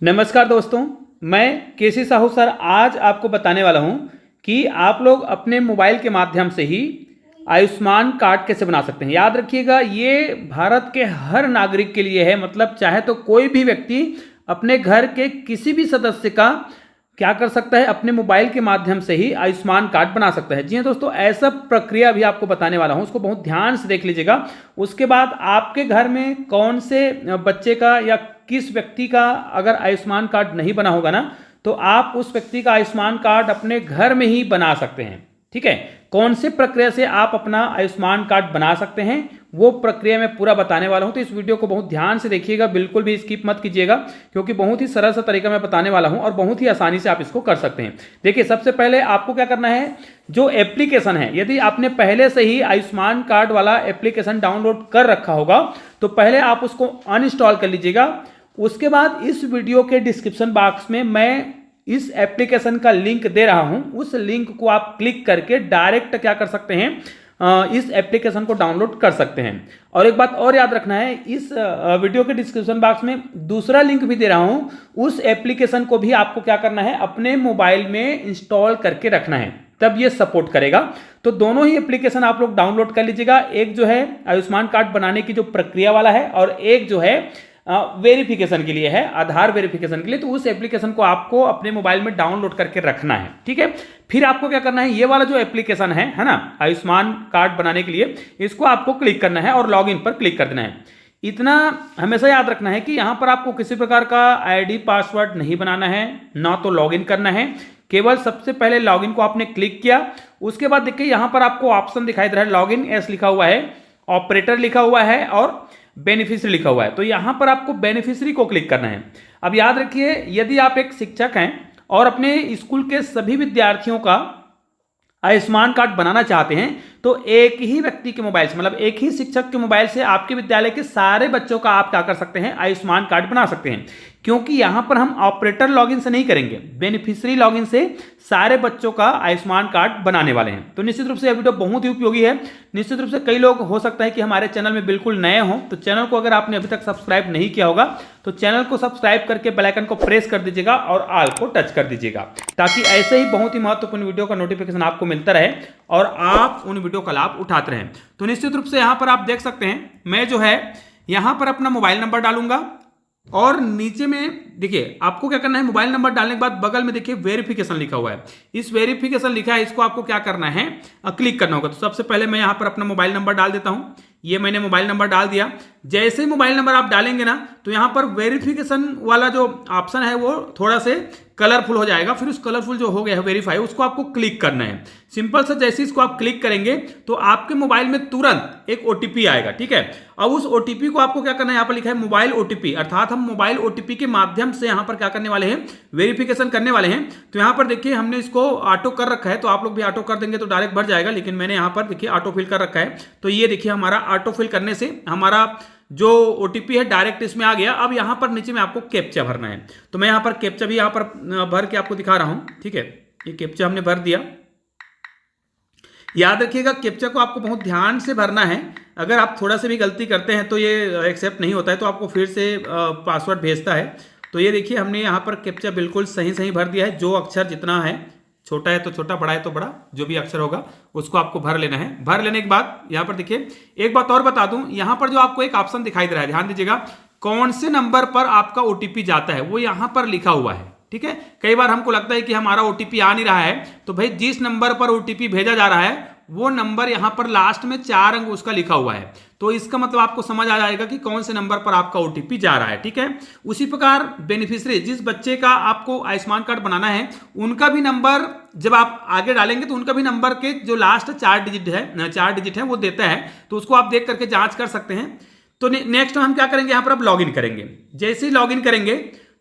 नमस्कार दोस्तों, मैं केसी साहू सर आज आपको बताने वाला हूं कि आप लोग अपने मोबाइल के माध्यम से ही आयुष्मान कार्ड कैसे बना सकते हैं। याद रखिएगा, ये भारत के हर नागरिक के लिए है। मतलब चाहे तो कोई भी व्यक्ति अपने घर के किसी भी सदस्य का क्या कर सकता है, अपने मोबाइल के माध्यम से ही आयुष्मान कार्ड बना सकता है। जी हाँ दोस्तों, ऐसा प्रक्रिया भी आपको बताने वाला हूँ, उसको बहुत ध्यान से देख लीजिएगा। उसके बाद आपके घर में कौन से बच्चे का या किस व्यक्ति का अगर आयुष्मान कार्ड नहीं बना होगा ना, तो आप उस व्यक्ति का आयुष्मान कार्ड अपने घर में ही बना सकते हैं। ठीक है, कौन से प्रक्रिया से आप अपना आयुष्मान कार्ड बना सकते हैं वो प्रक्रिया मैं पूरा बताने वाला हूं। तो इस वीडियो को बहुत ध्यान से देखिएगा, बिल्कुल भी स्किप मत कीजिएगा, क्योंकि बहुत ही सरल सा तरीका मैं बताने वाला हूं और बहुत ही आसानी से आप इसको कर सकते हैं। देखिए, सबसे पहले आपको क्या करना है, जो एप्लीकेशन है, यदि आपने पहले से ही आयुष्मान कार्ड वाला एप्लीकेशन डाउनलोड कर रखा होगा तो पहले आप उसको अनइंस्टॉल कर लीजिएगा। उसके बाद इस वीडियो के डिस्क्रिप्शन बॉक्स में मैं इस एप्लीकेशन का लिंक दे रहा हूं, उस लिंक को आप क्लिक करके डायरेक्ट क्या कर सकते हैं, इस एप्लीकेशन को डाउनलोड कर सकते हैं। और एक बात और याद रखना है, इस वीडियो के डिस्क्रिप्शन बॉक्स में दूसरा लिंक भी दे रहा हूं, उस एप्लीकेशन को भी आपको क्या करना है, अपने मोबाइल में इंस्टॉल करके रखना है, तब ये सपोर्ट करेगा। तो दोनों ही एप्लीकेशन आप लोग डाउनलोड कर लीजिएगा। एक जो है आयुष्मान कार्ड बनाने की जो प्रक्रिया वाला है, और एक जो है वेरिफिकेशन के लिए है, आधार वेरिफिकेशन के लिए। तो उस एप्लीकेशन को आपको अपने मोबाइल में डाउनलोड करके रखना है। ठीक है, फिर आपको क्या करना है, ये वाला जो एप्लीकेशन है ना, आयुष्मान कार्ड बनाने के लिए, इसको आपको क्लिक करना है और लॉगिन पर क्लिक कर देना है। इतना हमेशा याद रखना है कि यहां पर आपको किसी प्रकार का आईडी पासवर्ड नहीं बनाना है, ना तो लॉगिन करना है। केवल सबसे पहले लॉगिन को आपने क्लिक किया, उसके बाद देखिए यहां पर आपको ऑप्शन दिखाई दे रहा है, लॉगिन एस लिखा हुआ है, ऑपरेटर लिखा हुआ है और बेनिफिशियरी लिखा हुआ है। तो यहां पर आपको बेनिफिशियरी को क्लिक करना है। अब याद रखिए, यदि आप एक शिक्षक हैं और अपने स्कूल के सभी विद्यार्थियों का आयुष्मान कार्ड बनाना चाहते हैं, तो एक ही व्यक्ति के मोबाइल से, मतलब एक ही शिक्षक के मोबाइल से आपके विद्यालय के सारे बच्चों का आप क्या कर सकते हैं, आयुष्मान कार्ड बना सकते हैं। क्योंकि यहां पर हम ऑपरेटर लॉगिन से नहीं करेंगे, बेनिफिशियरी लॉगिन से सारे बच्चों का आयुष्मान कार्ड बनाने वाले हैं। तो निश्चित रूप से यह वीडियो बहुत ही उपयोगी है। निश्चित रूप से कई लोग हो सकता है कि हमारे चैनल में बिल्कुल नए हों, तो चैनल को अगर आपने अभी तक सब्सक्राइब नहीं किया होगा तो चैनल को सब्सक्राइब करके बेल आइकन को प्रेस कर दीजिएगा और ऑल को टच कर दीजिएगा, ताकि ऐसे ही बहुत ही महत्वपूर्ण वीडियो का नोटिफिकेशन आपको मिलता रहे और आप उन वीडियो का लाभ उठाते रहें। तो निश्चित रूप से यहां पर आप देख सकते हैं, मैं जो है यहां पर अपना मोबाइल नंबर डालूंगा और नीचे में देखिए आपको क्या करना है, मोबाइल नंबर डालने के बाद बगल में देखिए वेरिफिकेशन लिखा हुआ है। इस वेरिफिकेशन लिखा है, इसको आपको क्या करना है, क्लिक करना होगा। तो सबसे पहले मैं यहां पर अपना मोबाइल नंबर डाल देता हूं। ये मैंने मोबाइल नंबर डाल दिया। जैसे ही मोबाइल नंबर आप डालेंगे ना, तो यहां पर वेरिफिकेशन वाला जो ऑप्शन है वो थोड़ा से कलरफुल हो जाएगा। फिर उस कलरफुल जो हो गया है वेरीफाई, उसको आपको क्लिक करना है। सिंपल से जैसे इसको आप क्लिक करेंगे तो आपके मोबाइल में तुरंत एक ओटीपी आएगा। ठीक है, अब उस ओटीपी को आपको क्या करना है, यहां पर लिखा है मोबाइल ओटीपी, अर्थात हम मोबाइल ओटीपी के माध्यम से यहां पर क्या करने वाले हैं, वेरिफिकेशन करने वाले हैं। तो यहां पर देखिए हमने इसको ऑटो कर रखा है, तो आप लोग भी ऑटो कर देंगे तो डायरेक्ट भर जाएगा, लेकिन मैंने यहां पर देखिए ऑटो फिल कर रखा है। तो ये देखिए हमारा ऑटो फिल करने से हमारा जो ओटीपी है डायरेक्ट इसमें आ गया। अब यहां पर नीचे में आपको कैप्चा भरना है, तो मैं यहां पर कैप्चा भी यहां पर भर के आपको दिखा रहा हूं। ठीक है, ये कैप्चा हमने भर दिया। याद रखिएगा, कैप्चा को आपको बहुत ध्यान से भरना है। अगर आप थोड़ा सा भी गलती करते हैं तो ये एक्सेप्ट नहीं होता है, तो आपको फिर से पासवर्ड भेजता है। तो ये देखिए हमने यहाँ पर कैप्चा बिल्कुल सही सही भर दिया है। जो अक्षर जितना है, छोटा है तो छोटा, बड़ा है तो बड़ा, जो भी अक्षर होगा उसको आपको भर लेना है। भर लेने के बाद यहाँ पर देखिए एक बात और बता दूं, यहाँ पर जो आपको एक ऑप्शन दिखाई दे रहा है, ध्यान दीजिएगा, कौन से नंबर पर आपका ओटीपी जाता है वो यहाँ पर लिखा हुआ है। ठीक है, कई बार हमको लगता है कि हमारा ओटीपी आ नहीं रहा है, तो भाई जिस नंबर पर ओटीपी भेजा जा रहा है वो नंबर यहां पर लास्ट में 4 अंक उसका लिखा हुआ है। तो इसका मतलब आपको समझ आ जाएगा कि कौन से नंबर पर आपका ओटीपी जा रहा है। ठीक है, उसी प्रकार बेनिफिशियरी, जिस बच्चे का आपको आयुष्मान कार्ड बनाना है, उनका भी नंबर जब आप आगे डालेंगे तो उनका भी नंबर के जो लास्ट 4 डिजिट है वो देता है। तो उसको आप देख करके जांच कर सकते हैं। तो नेक्स्ट हम क्या करेंगे, यहां पर अब लॉगिन करेंगे। जैसे ही लॉगिन करेंगे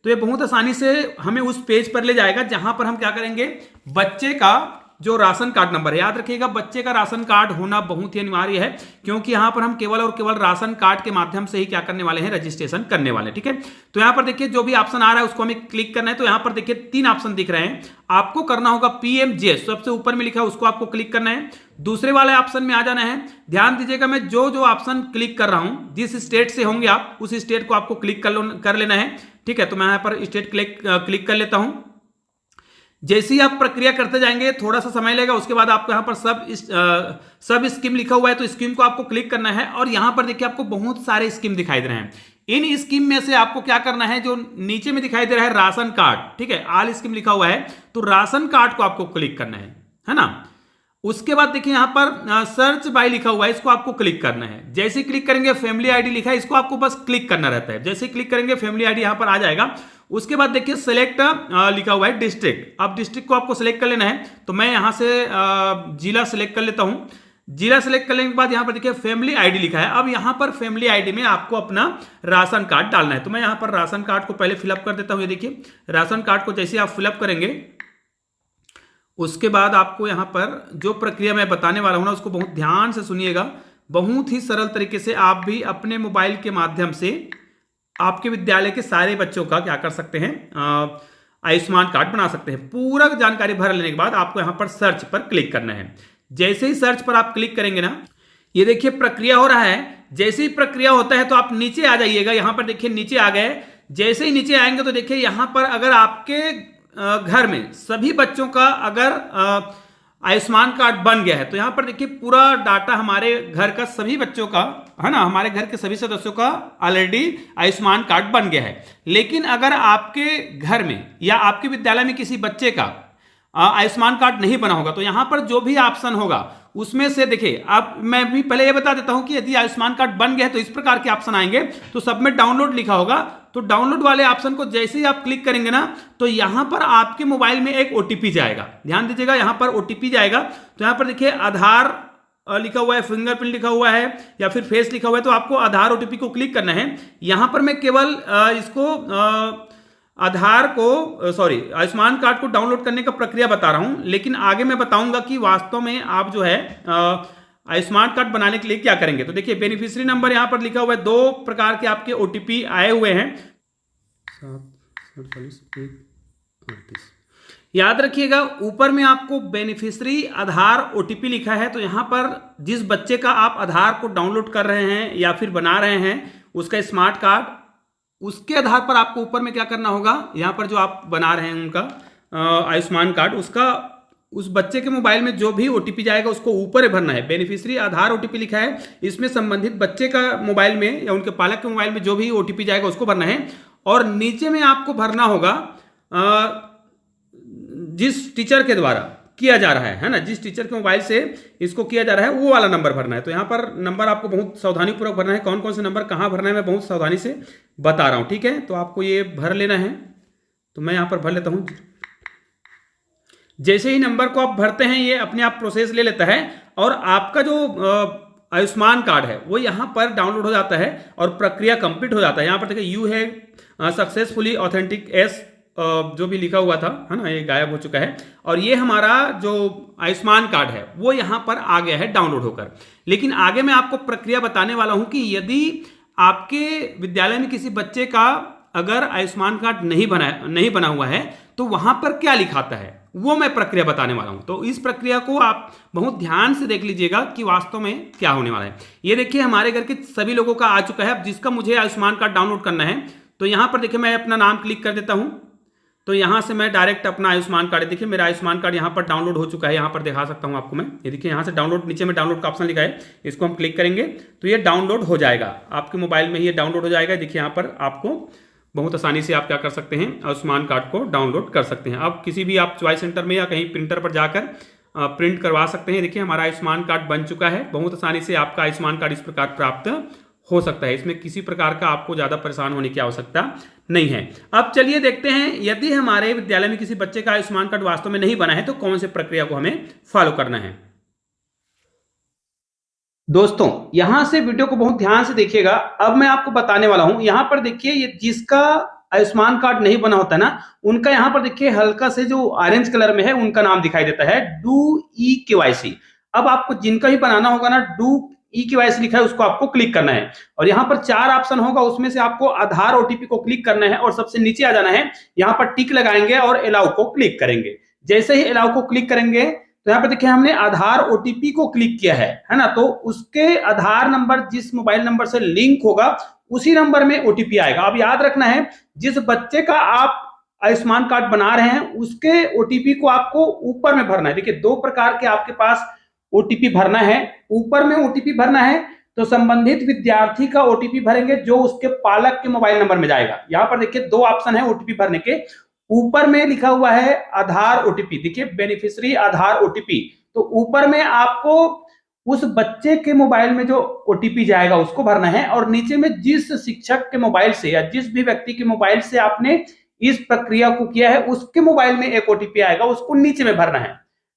तो ये बहुत आसानी से हमें उस पेज पर ले जाएगा जहां पर हम क्या करेंगे, बच्चे का जो राशन कार्ड नंबर है। याद रखिएगा बच्चे का राशन कार्ड होना बहुत ही अनिवार्य है, क्योंकि यहां पर हम केवल और केवल राशन कार्ड के माध्यम से ही क्या करने वाले हैं, रजिस्ट्रेशन करने वाले हैं। ठीक है, तो यहां पर देखिए जो भी ऑप्शन आ रहा है उसको हमें क्लिक करना है। तो यहां पर देखिए 3 ऑप्शन दिख रहे हैं, आपको करना होगा पीएमजेएस, सबसे ऊपर में लिखा है उसको आपको क्लिक करना है। दूसरे वाले ऑप्शन में आ जाना है। ध्यान दीजिएगा मैं जो जो ऑप्शन क्लिक कर रहा हूं, जिस स्टेट से होंगे आप उस स्टेट को आपको क्लिक कर लेना है। ठीक है, तो मैं यहां पर स्टेट क्लिक कर लेता हूं। जैसे ही आप प्रक्रिया करते जाएंगे थोड़ा सा समय लगेगा, उसके बाद आपको यहां पर सब स्कीम लिखा हुआ है, तो स्कीम को आपको क्लिक करना है। और यहां पर देखिए आपको बहुत सारे स्कीम दिखाई दे रहे हैं। इन स्कीम में से आपको क्या करना है, जो नीचे में दिखाई दे रहा है राशन कार्ड, ठीक है, ऑल स्कीम लिखा हुआ है, तो राशन कार्ड को आपको क्लिक करना है ना। उसके बाद देखिए यहां पर सर्च बाय लिखा हुआ है, इसको आपको क्लिक करना है। जैसे क्लिक करेंगे फैमिली आईडी लिखा है, इसको आपको बस क्लिक करना रहता है। जैसे क्लिक करेंगे फैमिली आईडी यहां पर आ जाएगा। उसके बाद देखिए सिलेक्ट लिखा हुआ है डिस्ट्रिक्ट, अब डिस्ट्रिक्ट को आपको सिलेक्ट कर लेना है। तो मैं यहां से जिला सिलेक्ट कर लेता हूं। जिला सिलेक्ट करने के बाद यहां पर देखिए फैमिली आईडी लिखा है। अब यहां पर फैमिली आईडी में आपको अपना राशन कार्ड डालना है। तो मैं यहां पर राशन कार्ड को पहले फिलअप कर देता हूं। ये देखिए राशन कार्ड को जैसे आप फिलअप करेंगे उसके बाद आपको यहां पर जो प्रक्रिया मैं बताने वाला हूं ना उसको बहुत ध्यान से सुनिएगा। बहुत ही सरल तरीके से आप भी अपने मोबाइल के माध्यम से आपके विद्यालय के सारे बच्चों का क्या कर सकते हैं, आयुष्मान कार्ड बना सकते हैं। पूरा जानकारी भर लेने के बाद आपको यहां पर सर्च पर क्लिक करना है। जैसे ही सर्च पर आप क्लिक करेंगे ना, ये देखिए प्रक्रिया हो रहा है। जैसे ही प्रक्रिया होता है तो आप नीचे आ जाइएगा। यहां पर देखिए नीचे आ गए। जैसे ही नीचे आएंगे तो देखिए यहां पर अगर आपके घर में सभी बच्चों का अगर आयुष्मान कार्ड बन गया है तो यहां पर देखिए पूरा डाटा हमारे घर का सभी बच्चों का है ना, हमारे घर के सभी सदस्यों का ऑलरेडी आयुष्मान कार्ड बन गया है। लेकिन अगर आपके घर में या आपके विद्यालय में किसी बच्चे का आयुष्मान कार्ड नहीं बना होगा तो यहां पर जो भी ऑप्शन होगा उसमें से देखिए, अब मैं भी पहले ये बता देता हूं कि यदि आयुष्मान कार्ड बन गया है तो इस प्रकार के ऑप्शन आएंगे। तो सब में डाउनलोड लिखा होगा, तो डाउनलोड वाले ऑप्शन को जैसे ही आप क्लिक करेंगे ना तो यहां पर आपके मोबाइल में एक ओटीपी जाएगा। ध्यान दीजिएगा यहां पर ओटीपी जाएगा। तो यहां पर देखिए आधार लिखा हुआ है, फिंगरप्रिंट लिखा हुआ है या फिर फेस लिखा हुआ है, तो आपको आधार ओटीपी को क्लिक करना है। यहां पर मैं केवल इसको आयुष्मान कार्ड को डाउनलोड करने का प्रक्रिया बता रहा हूं, लेकिन आगे मैं बताऊंगा कि वास्तव में आप जो है आयुष्मान कार्ड बनाने के लिए क्या करेंगे। तो देखिए बेनिफिशियरी नंबर यहां पर लिखा हुआ है, 2 प्रकार के आपके ओटीपी आए हुए हैं। 747 याद रखिएगा ऊपर में आपको बेनिफिशियरी आधार ओटीपी लिखा है। तो यहां पर जिस बच्चे का आप आधार को डाउनलोड कर रहे हैं या फिर बना रहे हैं उसका स्मार्ट कार्ड, उसके आधार पर आपको ऊपर में क्या करना होगा, यहां पर जो आप बना रहे हैं उनका आयुष्मान कार्ड, उसका उस बच्चे के मोबाइल में जो भी ओटीपी जाएगा उसको ऊपर भरना है। बेनिफिशियरी आधार ओटीपी लिखा है, इसमें संबंधित बच्चे का मोबाइल में या उनके पालक के मोबाइल में जो भी ओटीपी जाएगा उसको भरना है। और नीचे में आपको भरना होगा जिस टीचर के द्वारा किया जा रहा है ना, जिस टीचर के मोबाइल से इसको किया जा रहा है वो वाला नंबर भरना है। तो यहाँ पर नंबर आपको बहुत सावधानीपूर्वक भरना है। कौन कौन से नंबर कहाँ भरना है मैं बहुत सावधानी से बता रहा हूँ, ठीक है। तो आपको ये भर लेना है। तो मैं यहाँ पर भर लेता हूँ। जैसे ही नंबर को आप भरते हैं ये अपने आप प्रोसेस ले लेता है और आपका जो आयुष्मान कार्ड है वो यहाँ पर डाउनलोड हो जाता है और प्रक्रिया कंप्लीट हो जाता है। यहाँ पर देखिए यू है सक्सेसफुली ऑथेंटिक एस जो भी लिखा हुआ था है ना, ये गायब हो चुका है। और ये हमारा जो आयुष्मान कार्ड है वो यहाँ पर आ गया है डाउनलोड होकर। लेकिन आगे मैं आपको प्रक्रिया बताने वाला हूँ कि यदि आपके विद्यालय में किसी बच्चे का अगर आयुष्मान कार्ड नहीं बना हुआ है तो वहां पर क्या लिखाता है वो मैं प्रक्रिया बताने वाला हूं। तो इस प्रक्रिया को आप बहुत ध्यान से देख लीजिएगा कि वास्तव में क्या होने वाला है। ये देखिए हमारे घर के सभी लोगों का आ चुका है। अब जिसका मुझे आयुष्मान कार्ड डाउनलोड करना है तो यहां पर देखिए मैं अपना नाम क्लिक कर देता हूं। तो यहां से मैं डायरेक्ट अपना आयुष्मान कार्ड, देखिए मेरा आयुष्मान कार्ड यहां पर डाउनलोड हो चुका है। यहां पर दिखा सकता हूं आपको मैं, ये देखिए यहां से डाउनलोड, नीचे में डाउनलोड का ऑप्शन लिखा है, इसको हम क्लिक करेंगे तो ये डाउनलोड हो जाएगा आपके मोबाइल में ही, ये डाउनलोड हो जाएगा। देखिए यहां पर आपको बहुत आसानी से आप क्या कर सकते हैं, आयुष्मान कार्ड को डाउनलोड कर सकते हैं। अब किसी भी आप चॉइस सेंटर में या कहीं प्रिंटर पर जाकर प्रिंट करवा सकते हैं। देखिए हमारा आयुष्मान कार्ड बन चुका है। बहुत आसानी से आपका आयुष्मान कार्ड इस प्रकार प्राप्त हो सकता है। इसमें किसी प्रकार का आपको ज़्यादा परेशान होने की आवश्यकता नहीं है। अब चलिए देखते हैं यदि हमारे विद्यालय में किसी बच्चे का आयुष्मान कार्ड वास्तव में नहीं बना है तो कौन से प्रक्रिया को हमें फॉलो करना है। दोस्तों यहां से वीडियो को बहुत ध्यान से देखिएगा। अब मैं आपको बताने वाला हूं, यहां पर देखिए ये जिसका आयुष्मान कार्ड नहीं बना होता है ना, उनका यहाँ पर देखिए हल्का से जो ऑरेंज कलर में है उनका नाम दिखाई देता है डू ई केवाईसी। अब आपको जिनका भी बनाना होगा ना, डू ई केवाईसी लिखा है उसको आपको क्लिक करना है और यहाँ पर 4 ऑप्शन होगा, उसमें से आपको आधार ओटीपी को क्लिक करना है और सबसे नीचे आ जाना है, यहाँ पर टिक लगाएंगे और अलाउ को क्लिक करेंगे। जैसे ही अलाउ को क्लिक करेंगे तो यहाँ पर देखिए हमने आधार ओटीपी को क्लिक किया है ना, तो उसके आधार नंबर जिस मोबाइल नंबर से लिंक होगा उसी नंबर में ओटीपी आएगा। अब याद रखना है, जिस बच्चे का आप आयुष्मान कार्ड बना रहे हैं उसके ओटीपी को आपको ऊपर में भरना है। देखिए 2 प्रकार के आपके पास ओटीपी भरना है। ऊपर में ओटीपी भरना है तो संबंधित विद्यार्थी का ओटीपी भरेंगे जो उसके पालक के मोबाइल नंबर में जाएगा। यहाँ पर देखिए 2 ऑप्शन है ओटीपी भरने के। ऊपर में लिखा हुआ है आधार ओटीपी, देखिए बेनिफिशियरी आधार ओटीपी, तो ऊपर में आपको उस बच्चे के मोबाइल में जो ओटीपी जाएगा उसको भरना है और नीचे में जिस शिक्षक के मोबाइल से या जिस भी व्यक्ति के मोबाइल से आपने इस प्रक्रिया को किया है उसके मोबाइल में एक ओटीपी आएगा, उसको नीचे में भरना है।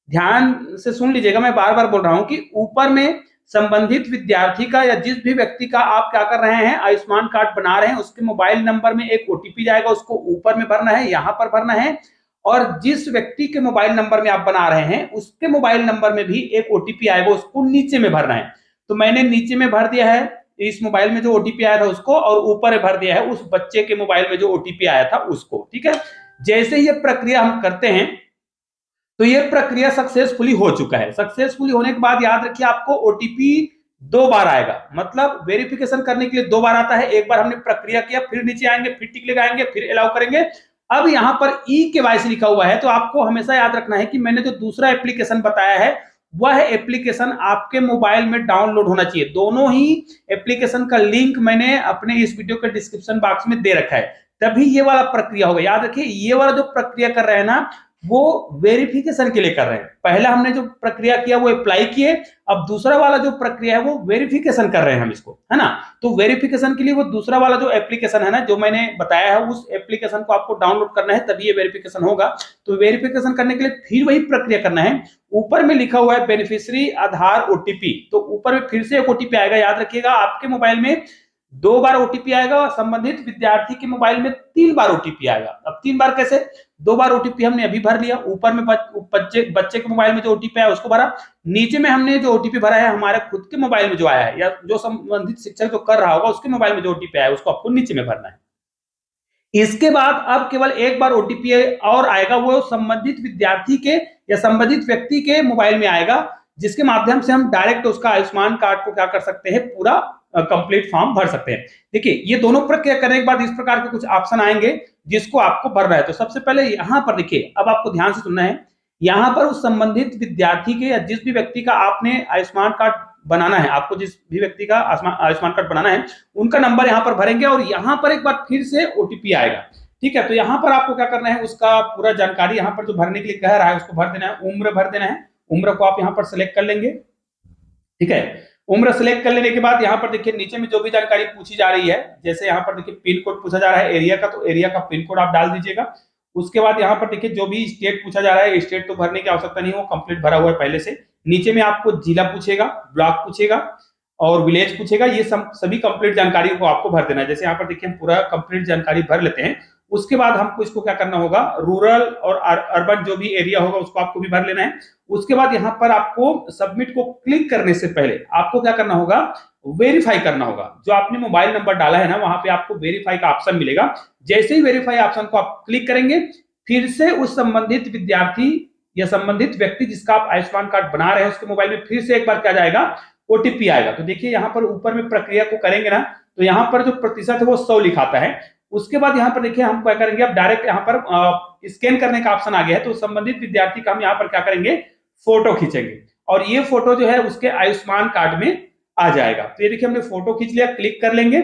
ध्यान से सुन लीजिएगा, मैं बार बार बोल रहा हूं कि ऊपर में संबंधित विद्यार्थी का या जिस भी व्यक्ति का आप क्या कर रहे हैं आयुष्मान कार्ड बना रहे हैं उसके मोबाइल नंबर में एक ओटीपी जाएगा, उसको ऊपर में भरना है, यहां पर भरना है। और जिस व्यक्ति के मोबाइल नंबर में आप बना रहे हैं उसके मोबाइल नंबर में भी एक ओटीपी आएगा, उसको नीचे में भरना है। तो मैंने नीचे में भर दिया है इस मोबाइल में जो ओटीपी आया था उसको, और ऊपर में भर दिया है उस बच्चे के मोबाइल में जो ओटीपी आया था उसको। ठीक है, जैसे ये प्रक्रिया हम करते हैं तो ये प्रक्रिया सक्सेसफुली हो चुका है। सक्सेसफुली होने के बाद याद रखिए आपको ओटीपी 2 बार आएगा, मतलब वेरिफिकेशन करने के लिए 2 बार आता है। एक बार हमने प्रक्रिया किया, फिर नीचे आएंगे, फिर टिक लगाएंगे, फिर अलाउ करेंगे। अब यहाँ पर ई केवाईसी लिखा हुआ है तो आपको हमेशा याद रखना है कि मैंने जो दूसरा एप्लीकेशन बताया है वह एप्लीकेशन आपके मोबाइल में डाउनलोड होना चाहिए। दोनों ही एप्लीकेशन का लिंक मैंने अपने इस वीडियो के डिस्क्रिप्शन बॉक्स में दे रखा है, तभी ये वाला प्रक्रिया होगा। याद रखिए ये वाला जो प्रक्रिया कर रहे हैं ना वो वेरिफिकेशन के लिए कर रहे हैं। पहला हमने जो प्रक्रिया किया वो अप्लाई किए, अब दूसरा वाला जो प्रक्रिया है वो वेरिफिकेशन कर रहे हैं हम इसको, है ना। तो वेरिफिकेशन के लिए वो दूसरा वाला जो एप्लीकेशन है ना जो मैंने बताया है उस एप्लीकेशन को आपको डाउनलोड करना है, तभी ये वेरिफिकेशन होगा। तो वेरिफिकेशन करने के लिए फिर वही प्रक्रिया करना है। ऊपर में लिखा हुआ है बेनिफिशियरी आधार ओटीपी, तो ऊपर में फिर से एक ओटीपी आएगा। याद रखिएगा आपके मोबाइल में 2 बार ओटीपी आएगा और संबंधित विद्यार्थी के मोबाइल में 3 बार ओटीपी आएगा। अब 3 बार कैसे? 2 बार ओटीपी हमने अभी भर लिया, ऊपर में बच्चे के मोबाइल में जो ओटीपी आया उसको भरा, नीचे में हमने जो ओटीपी भरा है हमारे खुद के मोबाइल में जो आया है या जो संबंधित शिक्षक जो कर रहा होगा उसके मोबाइल में जो ओटीपी आया उसको आपको नीचे में भरना है। इसके बाद अब केवल एक बार ओटीपी और आएगा, वो संबंधित विद्यार्थी के या संबंधित व्यक्ति के मोबाइल में आएगा, जिसके माध्यम से हम डायरेक्ट उसका आयुष्मान कार्ड को क्या कर सकते हैं, पूरा कंप्लीट फॉर्म भर सकते हैं। देखिए ये दोनों प्रक्रिया करने के बाद इस प्रकार के कुछ ऑप्शन आएंगे जिसको आपको भरना है। तो सबसे पहले यहाँ पर देखिए, अब आपको ध्यान से सुनना है, यहाँ पर उस संबंधित विद्यार्थी के या जिस भी व्यक्ति का आपने आयुष्मान कार्ड बनाना है, आपको जिस भी व्यक्ति का आयुष्मान कार्ड बनाना है उनका नंबर यहाँ पर भरेंगे और यहाँ पर एक बार फिर से ओटीपी आएगा। ठीक है, तो यहाँ पर आपको क्या करना है, उसका पूरा जानकारी यहाँ पर जो भरने के लिए कह रहा है उसको भर देना है। उम्र भर देना है, उम्र को आप यहाँ पर सिलेक्ट कर लेंगे। ठीक है, उम्र सेलेक्ट कर लेने के बाद यहाँ पर देखिए नीचे में जो भी जानकारी पूछी जा रही है, जैसे यहाँ पर देखिए पिन कोड पूछा जा रहा है एरिया का, तो एरिया का पिन कोड आप डाल दीजिएगा। उसके बाद यहाँ पर देखिए जो भी स्टेट पूछा जा रहा है, स्टेट तो भरने की आवश्यकता नहीं है, वो कंप्लीट भरा हुआ है पहले से। नीचे में आपको जिला पूछेगा, ब्लॉक पूछेगा और विलेज पूछेगा, ये सभी कंप्लीट जानकारी को आपको भर देना है। जैसे यहाँ पर देखिए हम पूरा कंप्लीट जानकारी भर लेते हैं। उसके बाद हमको इसको क्या करना होगा, रूरल और अर्बन जो भी एरिया होगा उसको आपको भी भर लेना है। उसके बाद यहाँ पर आपको सबमिट को क्लिक करने से पहले आपको क्या करना होगा, वेरीफाई करना होगा। जो आपने मोबाइल नंबर डाला है ना वहां पे आपको वेरीफाई का ऑप्शन मिलेगा। जैसे ही वेरीफाई ऑप्शन को आप क्लिक करेंगे, फिर से उस संबंधित विद्यार्थी या संबंधित व्यक्ति जिसका आप आयुष्मान कार्ड बना रहे हैं उसके मोबाइल में फिर से एक बार क्या जाएगा, ओटीपी आएगा। तो देखिए यहाँ पर ऊपर में प्रक्रिया को करेंगे ना तो यहाँ पर जो प्रतिशत है वो 100 लिखाता है। उसके बाद यहाँ पर देखिए हम क्या करेंगे, अब डायरेक्ट यहाँ पर स्कैन करने का ऑप्शन आ गया है, तो संबंधित विद्यार्थी का हम यहाँ पर क्या करेंगे, फोटो खींचेंगे और ये फोटो जो है उसके आयुष्मान कार्ड में आ जाएगा। तो ये देखिए हमने फोटो खींच लिया, क्लिक कर लेंगे।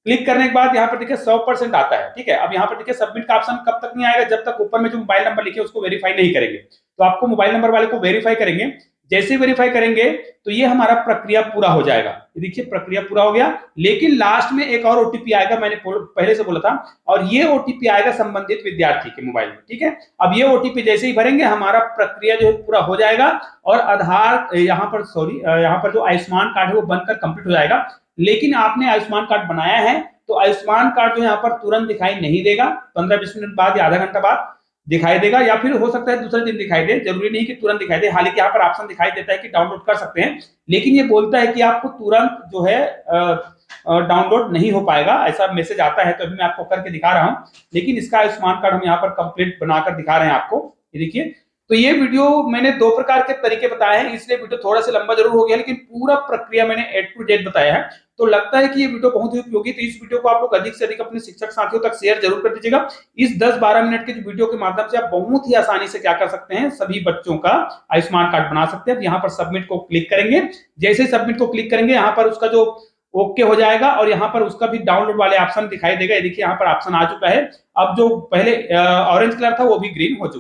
क्लिक करने के बाद यहाँ पर देखिए 100% आता है। ठीक है, अब यहाँ पर देखिए सबमिट का ऑप्शन कब तक नहीं आएगा, जब तक ऊपर में जो मोबाइल नंबर लिखे उसको वेरीफाई नहीं करेंगे। तो आपको मोबाइल नंबर वाले को वेरीफाई करेंगे, जैसे वेरीफाई करेंगे तो ये हमारा प्रक्रिया पूरा हो जाएगा। देखिए प्रक्रिया पूरा हो गया, लेकिन लास्ट में एक और ओटीपी आएगा, मैंने पहले से बोला था, और ये ओटीपी आएगा संबंधित विद्यार्थी के मोबाइल में। ठीक है, अब ये ओटीपी जैसे ही भरेंगे हमारा प्रक्रिया जो है पूरा हो जाएगा और आधार यहाँ पर जो आयुष्मान कार्ड है वो बनकर कंप्लीट हो जाएगा। लेकिन आपने आयुष्मान कार्ड बनाया है तो तो आयुष्मान कार्ड जो यहाँ पर तुरंत दिखाई नहीं देगा, 15-20 मिनट बाद या आधा घंटा बाद दिखाई देगा, या फिर हो सकता है दूसरे दिन दिखाई दे, जरूरी नहीं कि तुरंत दिखाई दे। हालांकि यहाँ पर ऑप्शन दिखाई देता है कि डाउनलोड कर सकते हैं, लेकिन ये बोलता है कि आपको तुरंत जो है डाउनलोड नहीं हो पाएगा, ऐसा मैसेज आता है। तो अभी मैं आपको करके दिखा रहा हूं, लेकिन इसका आयुष्मान कार्ड हम यहाँ पर कंप्लीट बनाकर दिखा रहे हैं आपको, ये देखिए। तो ये वीडियो मैंने 2 प्रकार के तरीके बताए हैं, इसलिए वीडियो थोड़ा सा लंबा जरूर हो गया, लेकिन पूरा प्रक्रिया मैंने A to Z बताया है। तो लगता है कि ये वीडियो बहुत ही उपयोगी, तो इस वीडियो को आप लोग अधिक से अधिक अपने शिक्षक साथियों तक शेयर जरूर कर दीजिएगा। इस 10-12 मिनट के वीडियो के माध्यम से आप बहुत ही आसानी से क्या कर सकते हैं, सभी बच्चों का आयुष्मान कार्ड बना सकते हैं। यहाँ पर सबमिट को क्लिक करेंगे, जैसे सबमिट को क्लिक करेंगे यहाँ पर उसका जो ओके हो जाएगा, और यहाँ पर उसका भी डाउनलोड वाले ऑप्शन दिखाई देगा। ये देखिए यहाँ पर ऑप्शन आ चुका है, अब जो पहले ऑरेंज कलर था वो भी ग्रीन हो चुका है।